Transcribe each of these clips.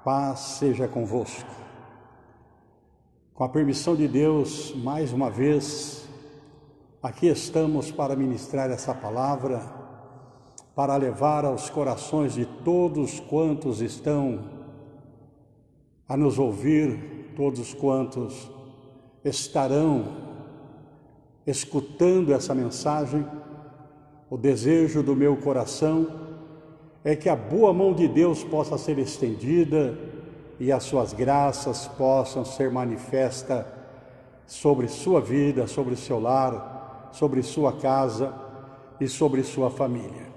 Paz seja convosco. Com a permissão de Deus, mais uma vez, aqui estamos para ministrar essa palavra, para levar aos corações de todos quantos estão a nos ouvir, todos quantos estarão escutando essa mensagem. O desejo do meu coração é que a boa mão de Deus possa ser estendida e as suas graças possam ser manifestas sobre sua vida, sobre seu lar, sobre sua casa e sobre sua família.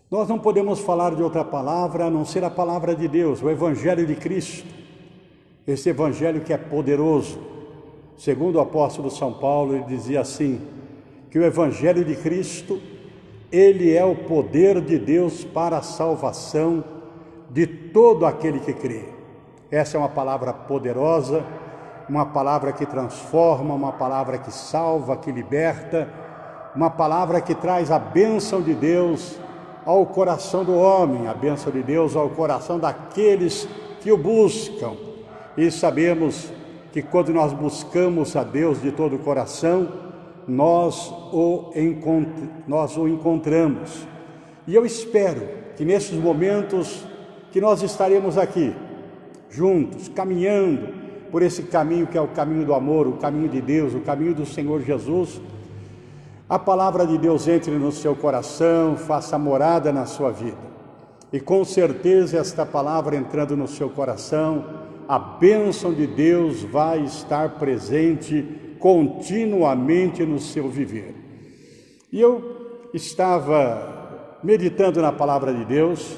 Nós não podemos falar de outra palavra a não ser a palavra de Deus, o Evangelho de Cristo. Esse Evangelho que é poderoso. Segundo o apóstolo São Paulo, ele dizia assim, que o Evangelho de Cristo, ele é o poder de Deus para a salvação de todo aquele que crê. Essa é uma palavra poderosa, uma palavra que transforma, uma palavra que salva, que liberta, uma palavra que traz a bênção de Deus ao coração do homem, a bênção de Deus ao coração daqueles que o buscam. E sabemos que quando nós buscamos a Deus de todo o coração, nós o encontramos. E eu espero que nesses momentos que nós estaremos aqui, juntos, caminhando por esse caminho que é o caminho do amor, o caminho de Deus, o caminho do Senhor Jesus, a palavra de Deus entre no seu coração, faça morada na sua vida. E com certeza esta palavra entrando no seu coração, a bênção de Deus vai estar presente continuamente no seu viver. E eu estava meditando na palavra de Deus,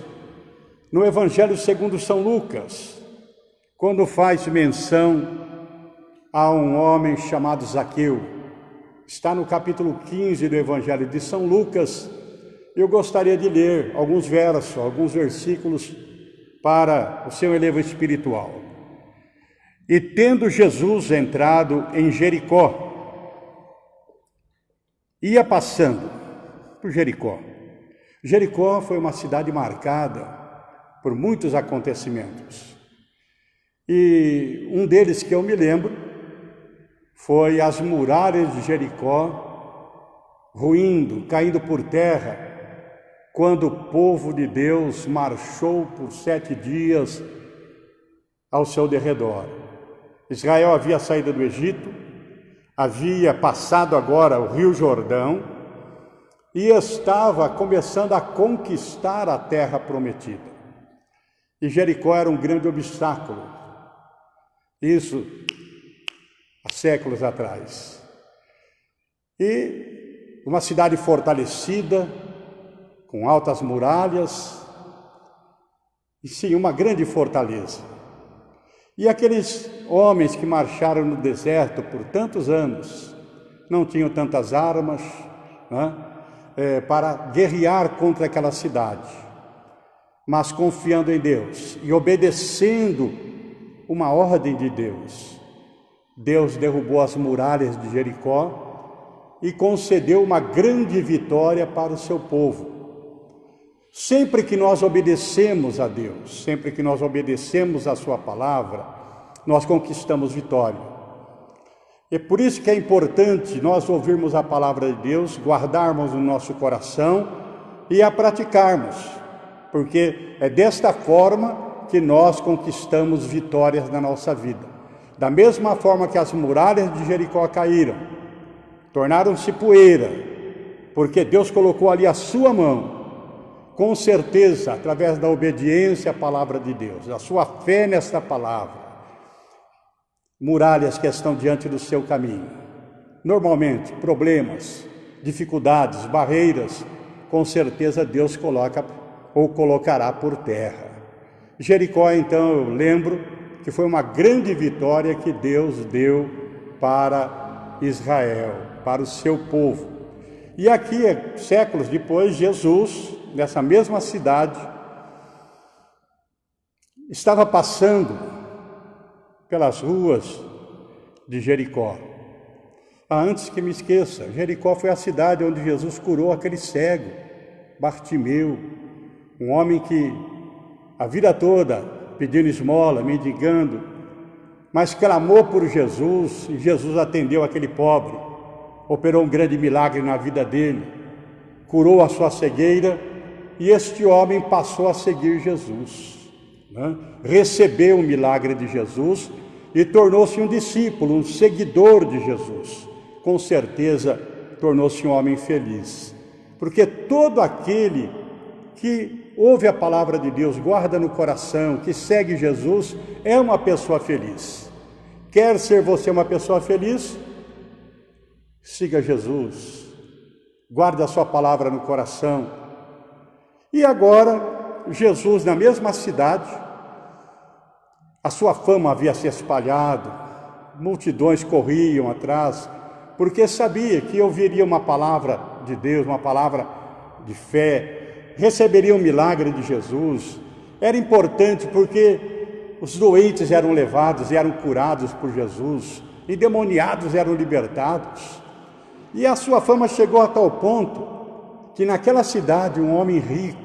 no Evangelho segundo São Lucas, quando faz menção a um homem chamado Zaqueu. Está no capítulo 15 do Evangelho de São Lucas. Eu gostaria de ler alguns versos, alguns versículos para o seu elevo espiritual. E tendo Jesus entrado em Jericó, ia passando por Jericó. Jericó foi uma cidade marcada por muitos acontecimentos. E um deles que eu me lembro foi as muralhas de Jericó ruindo, caindo por terra, quando o povo de Deus marchou por 7 dias ao seu derredor. Israel havia saído do Egito, havia passado agora o Rio Jordão e estava começando a conquistar a terra prometida. E Jericó era um grande obstáculo. Isso há séculos atrás. E uma cidade fortalecida, com altas muralhas, e sim, uma grande fortaleza. E aqueles homens que marcharam no deserto por tantos anos, não tinham tantas armas, para guerrear contra aquela cidade, mas confiando em Deus e obedecendo uma ordem de Deus. Deus derrubou as muralhas de Jericó e concedeu uma grande vitória para o seu povo. Sempre que nós obedecemos a Deus, sempre que nós obedecemos a sua palavra, nós conquistamos vitória. É por isso que é importante nós ouvirmos a palavra de Deus, guardarmos no nosso coração e a praticarmos, porque é desta forma que nós conquistamos vitórias na nossa vida. Da mesma forma que as muralhas de Jericó caíram, tornaram-se poeira, porque Deus colocou ali a sua mão. Com certeza, através da obediência à palavra de Deus, da sua fé nesta palavra, muralhas que estão diante do seu caminho, normalmente problemas, dificuldades, barreiras, com certeza Deus coloca ou colocará por terra. Jericó, então, eu lembro que foi uma grande vitória que Deus deu para Israel, para o seu povo. E aqui, séculos depois, Jesus, nessa mesma cidade, estava passando pelas ruas de Jericó. Antes que me esqueça, Jericó foi a cidade onde Jesus curou aquele cego, Bartimeu, um homem que a vida toda pedindo esmola, mendigando, mas clamou por Jesus e Jesus atendeu aquele pobre, operou um grande milagre na vida dele, curou a sua cegueira e este homem passou a seguir Jesus, né? Recebeu o milagre de Jesus e tornou-se um discípulo, um seguidor de Jesus. Com certeza tornou-se um homem feliz, porque todo aquele que ouve a palavra de Deus, guarda no coração, que segue Jesus, é uma pessoa feliz. Quer ser você uma pessoa feliz? Siga Jesus, guarde a sua palavra no coração. E agora, Jesus, na mesma cidade, a sua fama havia se espalhado, multidões corriam atrás, porque sabia que ouviria uma palavra de Deus, uma palavra de fé, receberia o milagre de Jesus. Era importante porque os doentes eram levados e eram curados por Jesus, endemoniados eram libertados. E a sua fama chegou a tal ponto que naquela cidade um homem rico,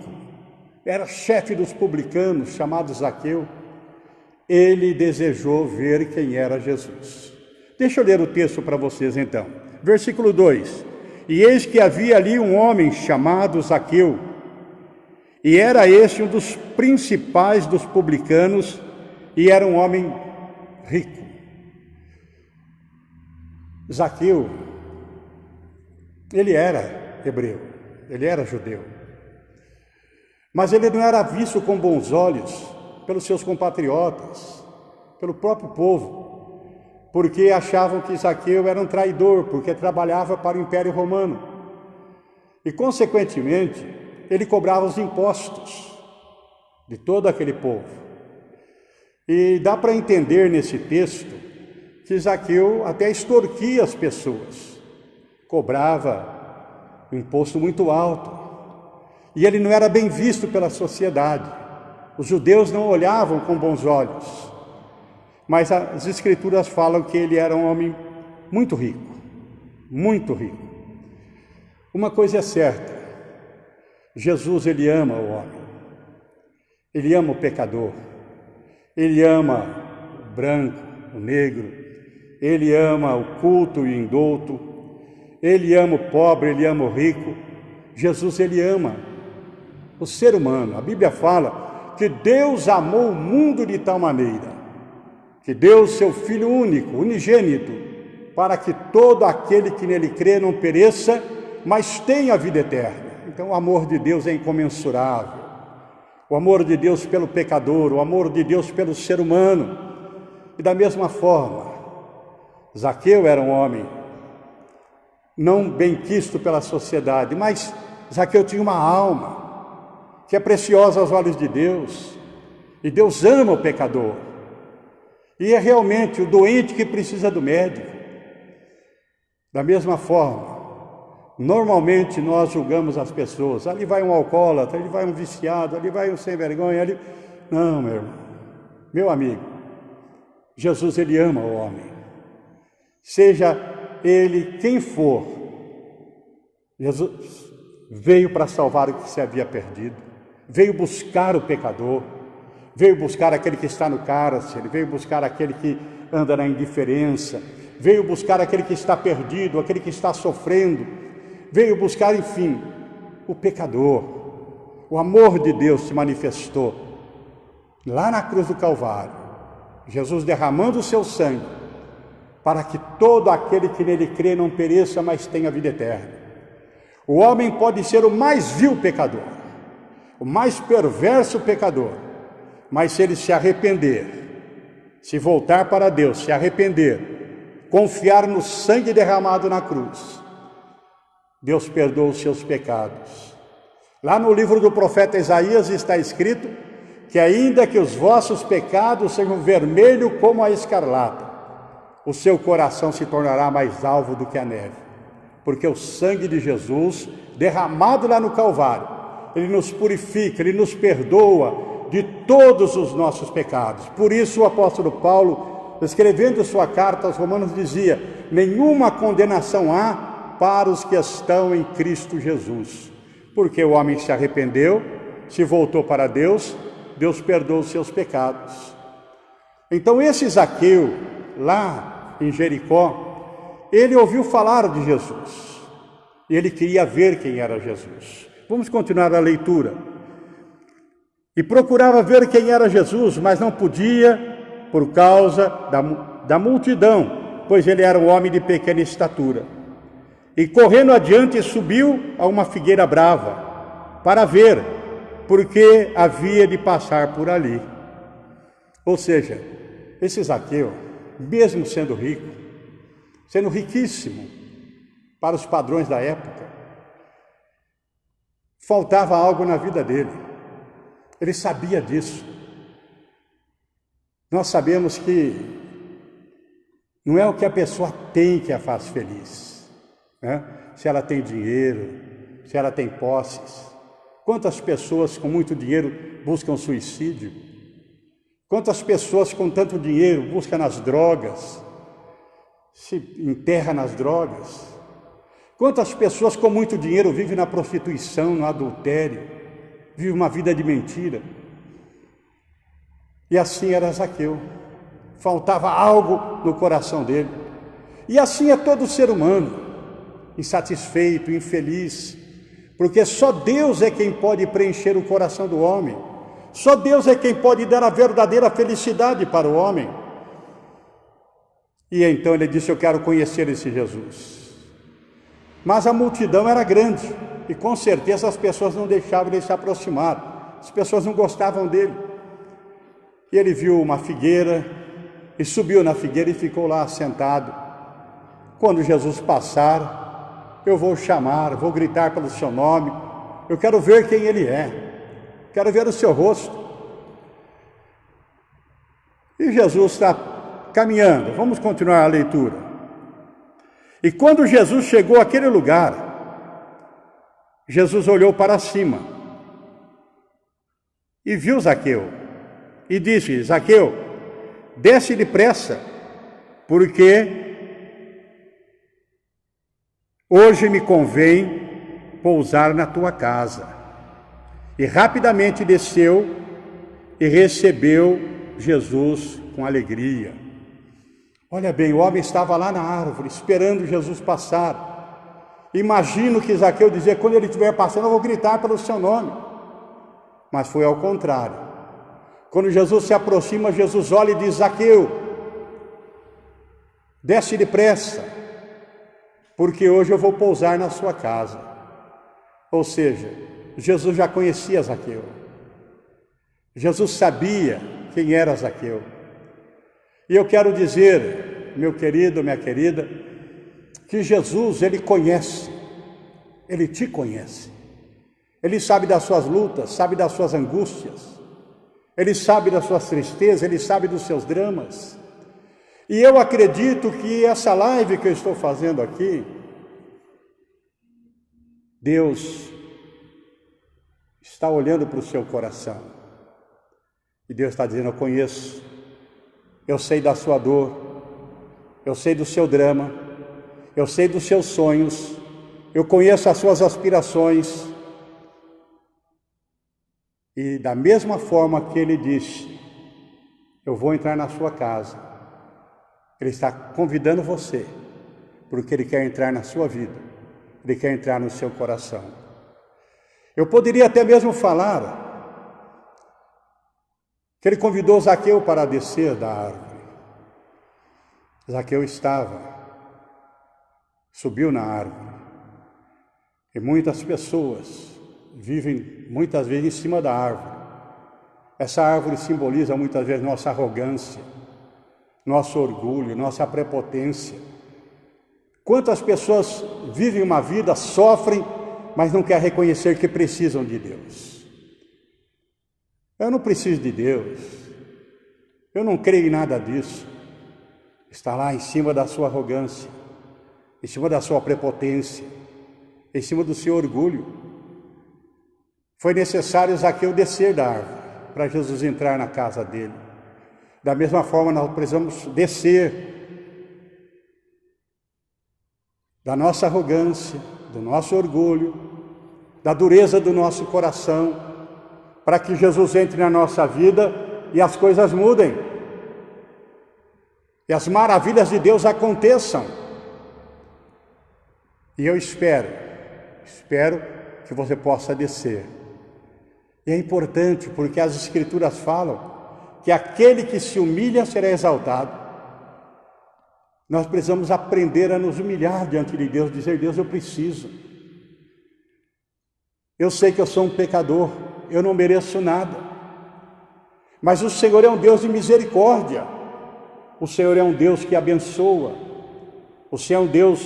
era chefe dos publicanos, chamado Zaqueu, ele desejou ver quem era Jesus. Deixa eu ler o texto para vocês então. Versículo 2. E eis que havia ali um homem chamado Zaqueu, e era este um dos principais dos publicanos, e era um homem rico. Zaqueu, ele era hebreu, ele era judeu, mas ele não era visto com bons olhos pelos seus compatriotas, pelo próprio povo, porque achavam que Zaqueu era um traidor, porque trabalhava para o Império Romano. E, consequentemente, ele cobrava os impostos de todo aquele povo. E dá para entender nesse texto que Zaqueu até extorquia as pessoas, cobrava um imposto muito alto. E ele não era bem visto pela sociedade. Os judeus não olhavam com bons olhos. Mas as Escrituras falam que ele era um homem muito rico, muito rico. Uma coisa é certa, Jesus, ele ama o homem, ele ama o pecador, ele ama o branco, o negro, ele ama o culto e o indouto, ele ama o pobre, ele ama o rico. Jesus, ele ama o ser humano. A Bíblia fala que Deus amou o mundo de tal maneira que deu seu Filho único, unigênito, para que todo aquele que nele crê não pereça, mas tenha a vida eterna. Então o amor de Deus é incomensurável. O amor de Deus pelo pecador, o amor de Deus pelo ser humano. E da mesma forma, Zaqueu era um homem não bem quisto pela sociedade, mas Zaqueu tinha uma alma que é preciosa aos olhos de Deus, e Deus ama o pecador, e é realmente o doente que precisa do médico. Da mesma forma, normalmente nós julgamos as pessoas, ali vai um alcoólatra, ali vai um viciado, ali vai um sem vergonha, ali... Não, meu irmão, meu amigo, Jesus, ele ama o homem, seja ele quem for. Jesus veio para salvar o que se havia perdido, veio buscar o pecador, veio buscar aquele que está no cárcere, veio buscar aquele que anda na indiferença, veio buscar aquele que está perdido, aquele que está sofrendo, veio buscar, enfim, o pecador. O amor de Deus se manifestou lá na cruz do Calvário, Jesus derramando o seu sangue, para que todo aquele que nele crê não pereça, mas tenha vida eterna. O homem pode ser o mais vil pecador, o mais perverso pecador, mas se ele se arrepender, se voltar para Deus, se arrepender, confiar no sangue derramado na cruz, Deus perdoa os seus pecados. Lá no livro do profeta Isaías está escrito que ainda que os vossos pecados sejam vermelhos como a escarlata, o seu coração se tornará mais alvo do que a neve, porque o sangue de Jesus, derramado lá no Calvário, ele nos purifica, ele nos perdoa de todos os nossos pecados. Por isso o apóstolo Paulo, escrevendo sua carta aos Romanos, dizia: nenhuma condenação há para os que estão em Cristo Jesus, porque o homem se arrependeu, se voltou para Deus, Deus perdoa os seus pecados. Então esse Zaqueu, lá em Jericó, ele ouviu falar de Jesus. E ele queria ver quem era Jesus. Vamos continuar a leitura. E procurava ver quem era Jesus, mas não podia por causa da multidão, pois ele era um homem de pequena estatura. E correndo adiante subiu a uma figueira brava para ver, porque havia de passar por ali. Ou seja, esse Zaqueu, mesmo sendo rico, sendo riquíssimo para os padrões da época, faltava algo na vida dele. Ele sabia disso. Nós sabemos que não é o que a pessoa tem que a faz feliz, né? Se ela tem dinheiro, se ela tem posses. Quantas pessoas com muito dinheiro buscam suicídio? Quantas pessoas com tanto dinheiro buscam nas drogas, se enterram nas drogas? Quantas pessoas com muito dinheiro vivem na prostituição, no adultério? Vive uma vida de mentira. E assim era Zaqueu. Faltava algo no coração dele. E assim é todo ser humano, insatisfeito, infeliz, porque só Deus é quem pode preencher o coração do homem. Só Deus é quem pode dar a verdadeira felicidade para o homem. E então ele disse: eu quero conhecer esse Jesus. Mas a multidão era grande. E com certeza as pessoas não deixavam ele se aproximar. As pessoas não gostavam dele. E ele viu uma figueira e subiu na figueira e ficou lá sentado. Quando Jesus passar, eu vou chamar, vou gritar pelo seu nome. Eu quero ver quem ele é. Quero ver o seu rosto. E Jesus está caminhando. Vamos continuar a leitura. E quando Jesus chegou àquele lugar, Jesus olhou para cima e viu Zaqueu e disse: Zaqueu, desce depressa, porque hoje me convém pousar na tua casa. E rapidamente desceu e recebeu Jesus com alegria. Olha bem, o homem estava lá na árvore, esperando Jesus passar. Imagino que Zaqueu dizia: quando ele estiver passando, eu vou gritar pelo seu nome. Mas foi ao contrário. Quando Jesus se aproxima, Jesus olha e diz: Zaqueu, desce depressa, porque hoje eu vou pousar na sua casa. Ou seja, Jesus já conhecia Zaqueu. Jesus sabia quem era Zaqueu. E eu quero dizer, meu querido, minha querida, que Jesus, ele conhece, ele te conhece. Ele sabe das suas lutas, sabe das suas angústias, ele sabe das suas tristezas, ele sabe dos seus dramas. E eu acredito que essa live que eu estou fazendo aqui, Deus está olhando para o seu coração. E Deus está dizendo: eu conheço, eu sei da sua dor, eu sei do seu drama, eu sei dos seus sonhos, eu conheço as suas aspirações. E da mesma forma que ele disse: eu vou entrar na sua casa, ele está convidando você, porque ele quer entrar na sua vida, ele quer entrar no seu coração. Eu poderia até mesmo falar que ele convidou Zaqueu para descer da árvore. Zaqueu subiu na árvore. E muitas pessoas vivem muitas vezes em cima da árvore. Essa árvore simboliza muitas vezes nossa arrogância, nosso orgulho, nossa prepotência. Quantas pessoas vivem uma vida, sofrem, mas não querem reconhecer que precisam de Deus. Eu não preciso de Deus, eu não creio em nada disso. Está lá em cima da sua arrogância, em cima da sua prepotência, em cima do seu orgulho. Foi necessário Zaqueu descer da árvore para Jesus entrar na casa dele. Da mesma forma, nós precisamos descer da nossa arrogância, do nosso orgulho, da dureza do nosso coração, para que Jesus entre na nossa vida e as coisas mudem. E as maravilhas de Deus aconteçam. E eu espero que você possa descer. E é importante porque as Escrituras falam que aquele que se humilha será exaltado. Nós precisamos aprender a nos humilhar diante de Deus, dizer: Deus, eu preciso. Eu sei que eu sou um pecador, eu não mereço nada. Mas o Senhor é um Deus de misericórdia. O Senhor é um Deus que abençoa. O Senhor é um Deus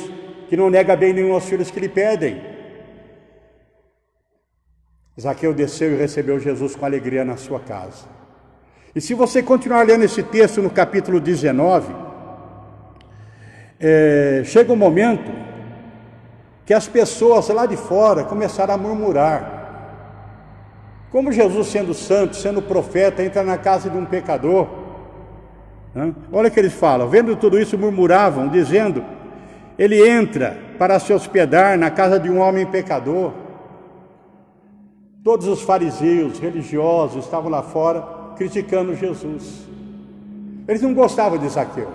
que não nega bem nenhum aos filhos que lhe pedem. Zaqueu desceu e recebeu Jesus com alegria na sua casa. E se você continuar lendo esse texto no capítulo 19, chega um momento que as pessoas lá de fora começaram a murmurar. Como Jesus, sendo santo, sendo profeta, entra na casa de um pecador? Olha o que eles falam: vendo tudo isso, murmuravam, dizendo: ele entra para se hospedar na casa de um homem pecador. Todos os fariseus, religiosos, estavam lá fora criticando Jesus. Eles não gostavam de Zaqueu.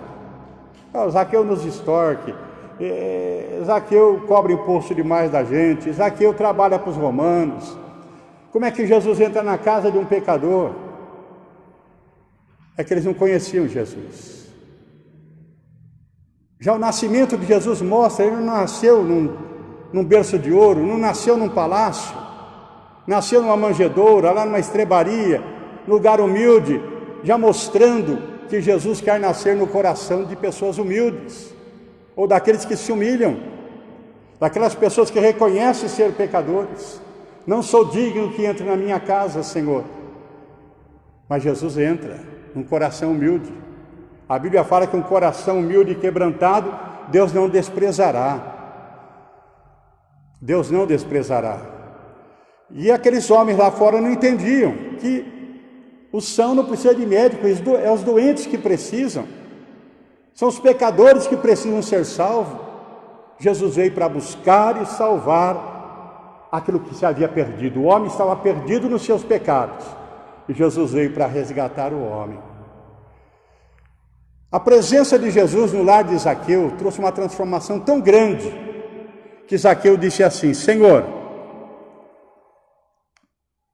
Zaqueu nos extorque, Zaqueu cobra imposto demais da gente, Zaqueu trabalha para os romanos. Como é que Jesus entra na casa de um pecador? É que eles não conheciam Jesus. Já o nascimento de Jesus mostra: ele não nasceu num berço de ouro, não nasceu num palácio, nasceu numa manjedoura, lá numa estrebaria, lugar humilde, já mostrando que Jesus quer nascer no coração de pessoas humildes, ou daqueles que se humilham, daquelas pessoas que reconhecem ser pecadores. Não sou digno que entre na minha casa, Senhor. Mas Jesus entra num coração humilde. A Bíblia fala que um coração humilde e quebrantado, Deus não desprezará. Deus não desprezará. E aqueles homens lá fora não entendiam que o são não precisa de médico, é os doentes que precisam. São os pecadores que precisam ser salvos. Jesus veio para buscar e salvar aquilo que se havia perdido. O homem estava perdido nos seus pecados, e Jesus veio para resgatar o homem. A presença de Jesus no lar de Zaqueu trouxe uma transformação tão grande, que Zaqueu disse assim: Senhor,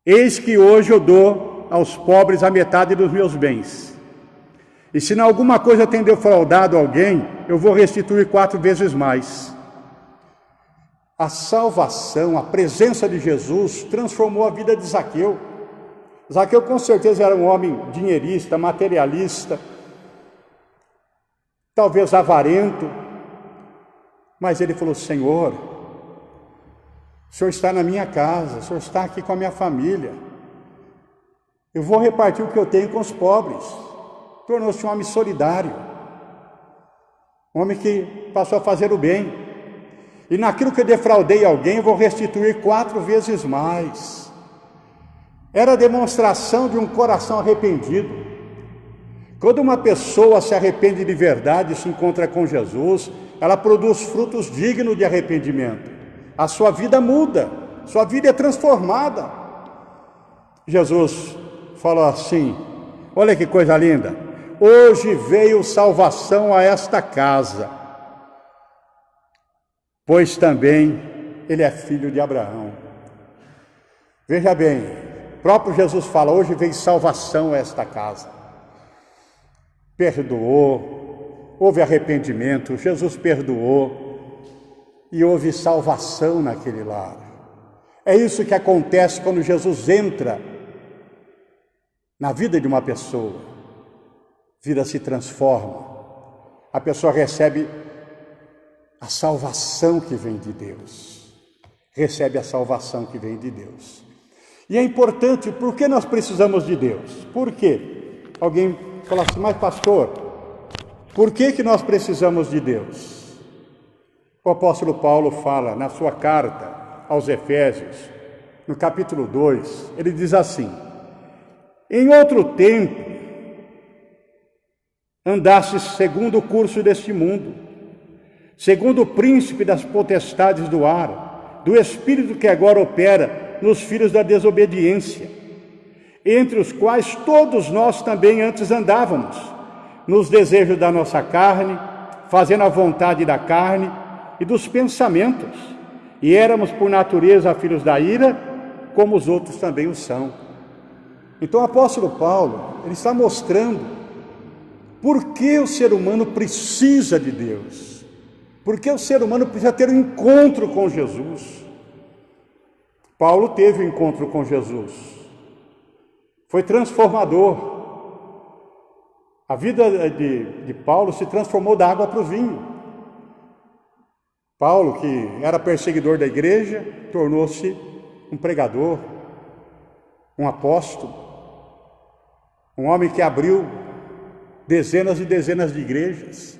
eis que hoje eu dou aos pobres a metade dos meus bens. E se em alguma coisa eu tenho defraudado alguém, eu vou restituir 4 vezes mais. A salvação, a presença de Jesus transformou a vida de Zaqueu. Zaqueu com certeza era um homem dinheirista, materialista, talvez avarento, mas ele falou: Senhor, o Senhor está na minha casa, o Senhor está aqui com a minha família, eu vou repartir o que eu tenho com os pobres. Tornou-se um homem solidário, um homem que passou a fazer o bem. E naquilo que eu defraudei alguém, eu vou restituir 4 vezes mais. Era a demonstração de um coração arrependido. Quando uma pessoa se arrepende de verdade e se encontra com Jesus, ela produz frutos dignos de arrependimento. A sua vida muda, sua vida é transformada. Jesus falou assim: olha que coisa linda, hoje veio salvação a esta casa, pois também ele é filho de Abraão. Veja bem, o próprio Jesus fala: hoje veio salvação a esta casa. Perdoou, houve arrependimento, Jesus perdoou e houve salvação naquele lar. É isso que acontece quando Jesus entra na vida de uma pessoa. A vida se transforma, a pessoa recebe a salvação que vem de Deus, recebe a salvação que vem de Deus. E é importante, por que nós precisamos de Deus? Por quê? Alguém fala assim: mas pastor, por que nós precisamos de Deus? O apóstolo Paulo fala na sua carta aos Efésios, no capítulo 2, ele diz assim: em outro tempo andastes segundo o curso deste mundo, segundo o príncipe das potestades do ar, do espírito que agora opera nos filhos da desobediência, entre os quais todos nós também antes andávamos, nos desejos da nossa carne, fazendo a vontade da carne e dos pensamentos, e éramos por natureza filhos da ira, como os outros também o são. Então o apóstolo Paulo, ele está mostrando por que o ser humano precisa de Deus, por que o ser humano precisa ter um encontro com Jesus. Paulo teve um encontro com Jesus, foi transformador. A vida de Paulo se transformou da água para o vinho. Paulo, que era perseguidor da igreja, tornou-se um pregador, um apóstolo, um homem que abriu dezenas e dezenas de igrejas,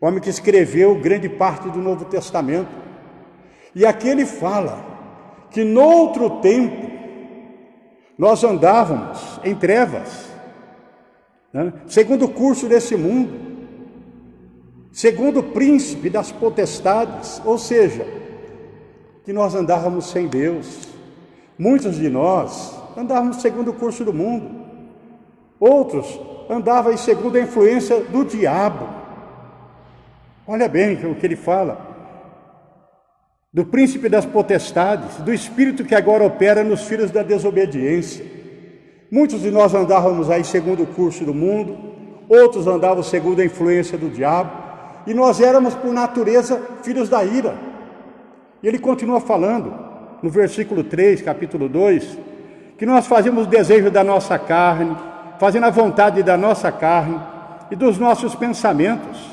um homem que escreveu grande parte do Novo Testamento. E aqui ele fala que noutro tempo nós andávamos em trevas, segundo o curso desse mundo, segundo o príncipe das potestades, ou seja, que nós andávamos sem Deus. Muitos de nós andávamos segundo o curso do mundo, outros andavam segundo a influência do diabo. Olha bem o que ele fala, do príncipe das potestades, do espírito que agora opera nos filhos da desobediência. Muitos de nós andávamos aí segundo o curso do mundo, outros andavam segundo a influência do diabo, e nós éramos por natureza filhos da ira. E ele continua falando no versículo 3, capítulo 2, que nós fazíamos o desejo da nossa carne, fazendo a vontade da nossa carne e dos nossos pensamentos,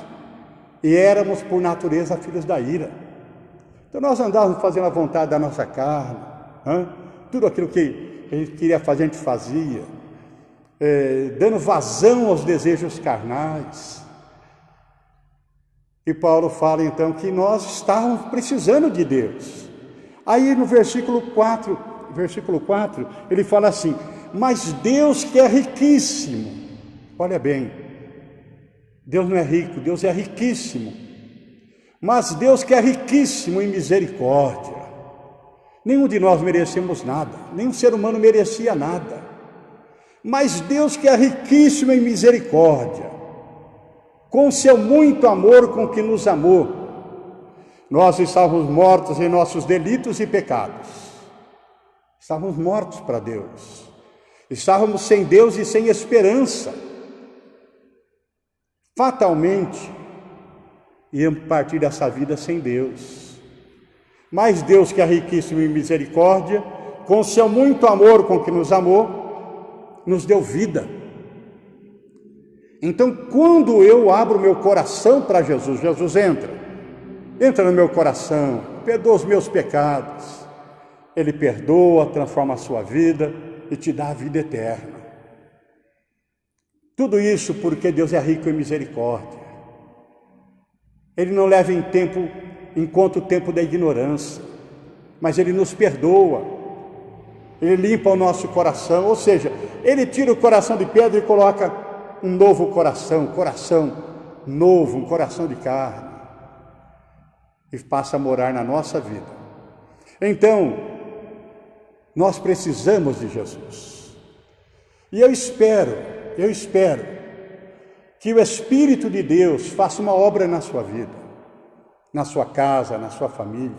e éramos por natureza filhos da ira. Então nós andávamos fazendo a vontade da nossa carne, tudo aquilo que a gente queria fazer, a gente fazia, dando vazão aos desejos carnais. E Paulo fala então que nós estávamos precisando de Deus. Aí no versículo 4, ele fala assim: mas Deus que é riquíssimo, olha bem, Deus não é rico, Deus é riquíssimo, mas Deus que é riquíssimo em misericórdia. Nenhum de nós merecemos nada, nenhum ser humano merecia nada, mas Deus que é riquíssimo em misericórdia, com seu muito amor com que nos amou, nós estávamos mortos em nossos delitos e pecados, estávamos mortos para Deus, estávamos sem Deus e sem esperança, fatalmente íamos partir dessa vida sem Deus. Mas Deus, que é riquíssimo em misericórdia, com seu muito amor com que nos amou, nos deu vida. Então, quando eu abro meu coração para Jesus, Jesus entra no meu coração, perdoa os meus pecados, Ele perdoa, transforma a sua vida e te dá a vida eterna. Tudo isso porque Deus é rico em misericórdia. Ele não leva em conta o tempo da ignorância, mas Ele nos perdoa, Ele limpa o nosso coração, ou seja, Ele tira o coração de pedra e coloca um novo coração novo, um coração de carne, e passa a morar na nossa vida. Então, nós precisamos de Jesus. E eu espero que o Espírito de Deus faça uma obra na sua vida, na sua casa, na sua família.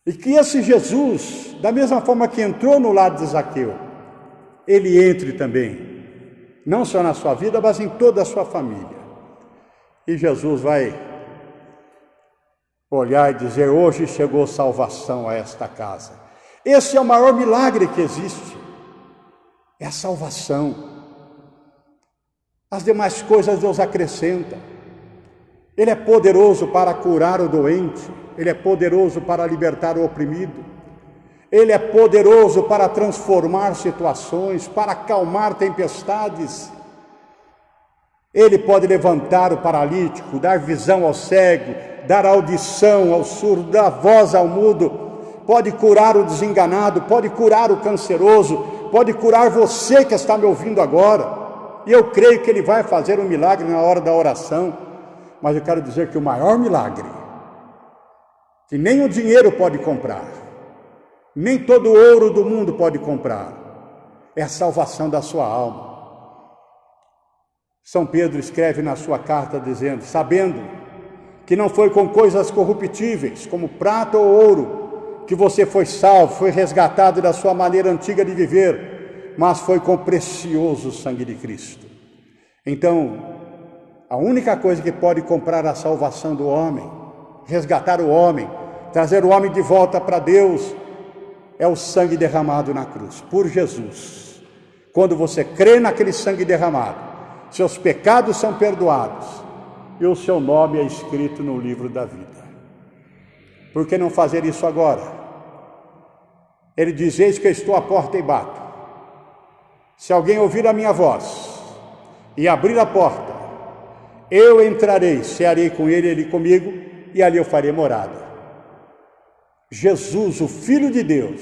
E que esse Jesus, da mesma forma que entrou no lar de Zaqueu, ele entre também, não só na sua vida, mas em toda a sua família. E Jesus vai olhar e dizer: hoje chegou salvação a esta casa. Esse é o maior milagre que existe, é a salvação. As demais coisas Deus acrescenta. Ele é poderoso para curar o doente, Ele é poderoso para libertar o oprimido, Ele é poderoso para transformar situações, para acalmar tempestades. Ele pode levantar o paralítico, dar visão ao cego, dar audição ao surdo, dar voz ao mudo, pode curar o desenganado, pode curar o canceroso, pode curar você que está me ouvindo agora. E eu creio que Ele vai fazer um milagre na hora da oração, mas eu quero dizer que o maior milagre, que nem o dinheiro pode comprar, nem todo o ouro do mundo pode comprar, é a salvação da sua alma. São Pedro escreve na sua carta dizendo: sabendo que não foi com coisas corruptíveis, como prata ou ouro, que você foi salvo, foi resgatado da sua maneira antiga de viver, mas foi com o precioso sangue de Cristo. Então, a única coisa que pode comprar a salvação do homem, resgatar o homem, trazer o homem de volta para Deus, é o sangue derramado na cruz, por Jesus. Quando você crê naquele sangue derramado, seus pecados são perdoados e o seu nome é escrito no livro da vida. Por que não fazer isso agora? Ele diz: eis que eu estou à porta e bato. Se alguém ouvir a minha voz e abrir a porta, eu entrarei, cearei com ele, ele comigo, e ali eu farei morada. Jesus, o Filho de Deus,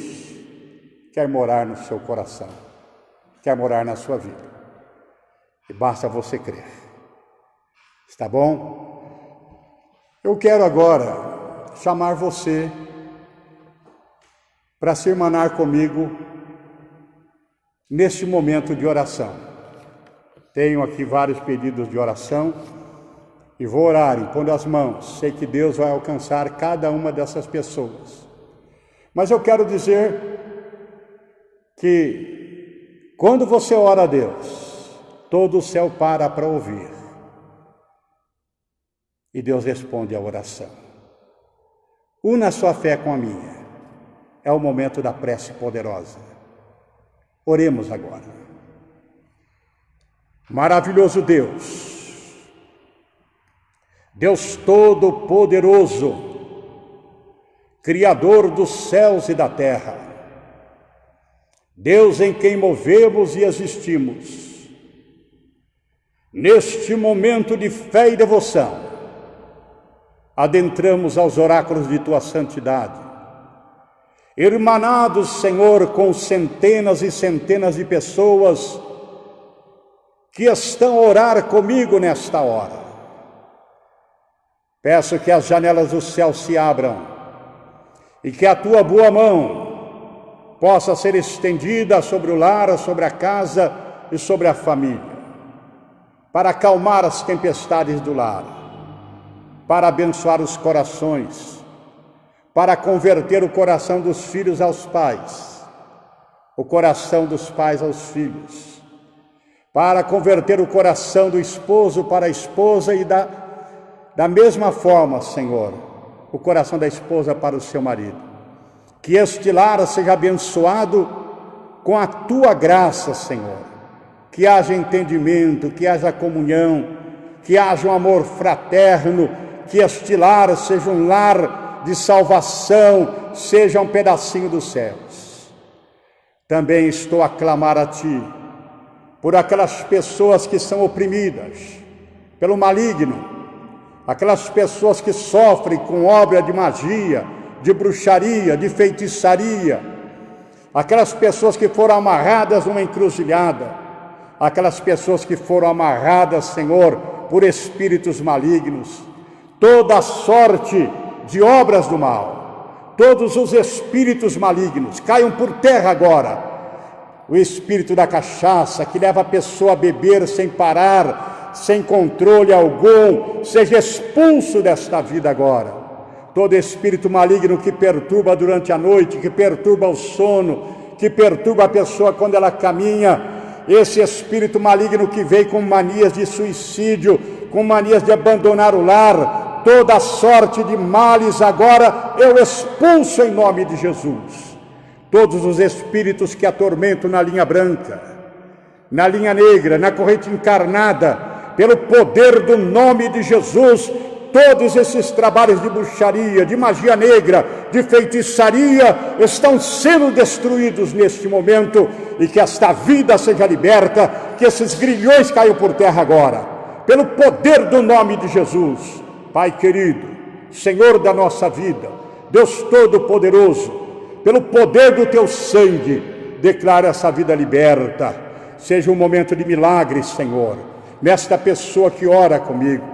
quer morar no seu coração, quer morar na sua vida. E basta você crer. Está bom? Eu quero agora chamar você para se irmanar comigo neste momento de oração. Tenho aqui vários pedidos de oração e vou orar impondo as mãos. Sei que Deus vai alcançar cada uma dessas pessoas. Mas eu quero dizer que quando você ora a Deus, todo o céu para ouvir. E Deus responde à oração. Una a sua fé com a minha. É o momento da prece poderosa. Oremos agora. Maravilhoso Deus, Deus Todo-Poderoso, Criador dos céus e da terra, Deus em quem movemos e existimos, neste momento de fé e devoção, adentramos aos oráculos de Tua santidade, irmanados, Senhor, com centenas e centenas de pessoas que estão a orar comigo nesta hora. Peço que as janelas do céu se abram e que a Tua boa mão possa ser estendida sobre o lar, sobre a casa e sobre a família, para acalmar as tempestades do lar, para abençoar os corações, para converter o coração dos filhos aos pais, o coração dos pais aos filhos, para converter o coração do esposo para a esposa e da mesma forma, Senhor, o coração da esposa para o seu marido. Que este lar seja abençoado com a Tua graça, Senhor. Que haja entendimento, que haja comunhão, que haja um amor fraterno, que este lar seja um lar de salvação, seja um pedacinho dos céus. Também estou a clamar a Ti por aquelas pessoas que são oprimidas pelo maligno, aquelas pessoas que sofrem com obra de magia, de bruxaria, de feitiçaria, aquelas pessoas que foram amarradas numa encruzilhada, aquelas pessoas que foram amarradas, Senhor, por espíritos malignos, toda sorte de obras do mal, todos os espíritos malignos caiam por terra agora. O espírito da cachaça que leva a pessoa a beber sem parar, sem controle algum, seja expulso desta vida agora. Todo espírito maligno que perturba durante a noite, que perturba o sono, que perturba a pessoa quando ela caminha, esse espírito maligno que vem com manias de suicídio, com manias de abandonar o lar, toda sorte de males agora eu expulso em nome de Jesus. Todos os espíritos que atormentam na linha branca, na linha negra, na corrente encarnada, pelo poder do nome de Jesus, todos esses trabalhos de bruxaria, de magia negra, de feitiçaria, estão sendo destruídos neste momento, e que esta vida seja liberta, que esses grilhões caiam por terra agora, pelo poder do nome de Jesus. Pai querido, Senhor da nossa vida, Deus Todo-Poderoso, pelo poder do Teu sangue, declara essa vida liberta. Seja um momento de milagre, Senhor, nesta pessoa que ora comigo,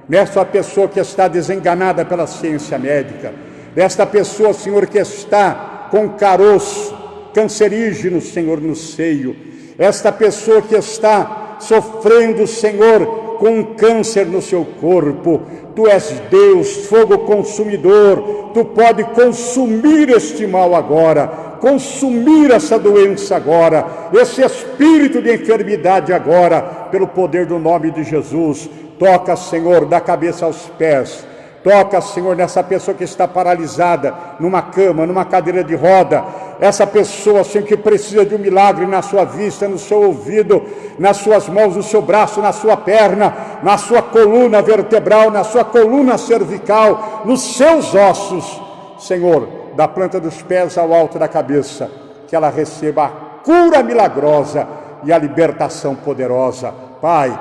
nesta pessoa que está desenganada pela ciência médica, nesta pessoa, Senhor, que está com caroço, cancerígenos, Senhor, no seio. Esta pessoa que está sofrendo, Senhor, com um câncer no seu corpo. Tu és Deus, fogo consumidor. Tu pode consumir este mal agora, consumir essa doença agora, esse espírito de enfermidade agora, pelo poder do nome de Jesus. Toca, Senhor, da cabeça aos pés. Toca, Senhor, nessa pessoa que está paralisada, numa cama, numa cadeira de roda. Essa pessoa, Senhor, que precisa de um milagre na sua vista, no seu ouvido, nas suas mãos, no seu braço, na sua perna, na sua coluna vertebral, na sua coluna cervical, nos seus ossos. Senhor, da planta dos pés ao alto da cabeça, que ela receba a cura milagrosa e a libertação poderosa. Pai,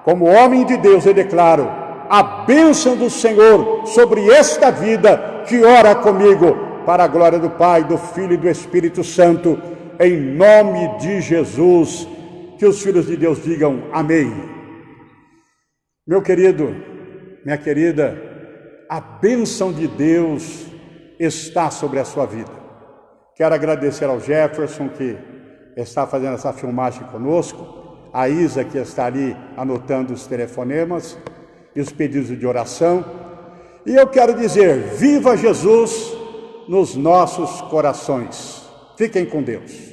como homem de Deus, eu declaro a bênção do Senhor sobre esta vida que ora comigo, para a glória do Pai, do Filho e do Espírito Santo, em nome de Jesus. Que os filhos de Deus digam amém. Meu querido, minha querida, a bênção de Deus está sobre a sua vida. Quero agradecer ao Jefferson, que está fazendo essa filmagem conosco, a Isa, que está ali anotando os telefonemas e os pedidos de oração. E eu quero dizer, viva Jesus nos nossos corações. Fiquem com Deus.